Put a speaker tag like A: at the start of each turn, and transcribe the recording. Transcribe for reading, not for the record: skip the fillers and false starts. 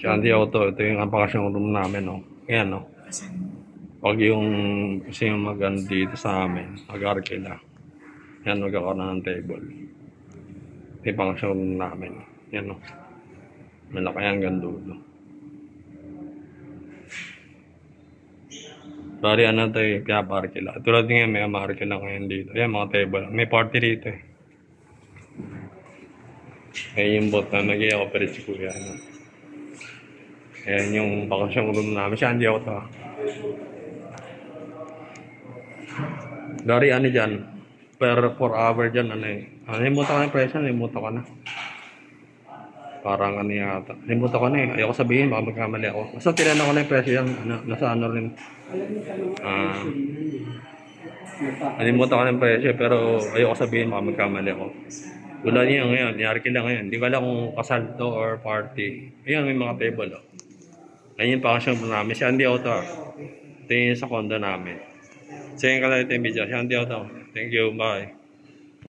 A: Shanty Auto, ito yung apakasyon room namin, no? Ayan, no? Pag yung gusto yung mag dito sa amin, mag-arkila. Yan, magkakaroon ng table. Ito yung apakasyon room namin. Yan, no? Malaki hanggang dulo. Bari ano ito eh, kaya arkila. Tulad nga may arkila ngayon dito. Ayan, mga table. May party rito eh. Ayan yung bot na nag-i-operate si Kuya. Ano? Ayan yung bakasyon room namin. Siya, hindi ako to. Dari ano dyan, per 4 hour dyan, ano eh. Nalimutan ko na yung presyo, nalimutan ko na. Parang ano yata. Nalimutan ko na eh. Ayoko sabihin, baka magkamali ako. Basta tinanong ko na yung presyo yan, ano, nasa ano rin. Nalimutan ko na yung presyo, pero ayoko sabihin, baka magkamali ako. Wala niya ngayon, niyarki lang ngayon. Hindi ko alam kung kasal to or party. Ayan, may mga table oh. Ayun yung pakasyon namin. Si Andy Auto. Ito yung sa condo namin. Sige ka lang ito yung video. Si Andy Auto. Thank you. Bye.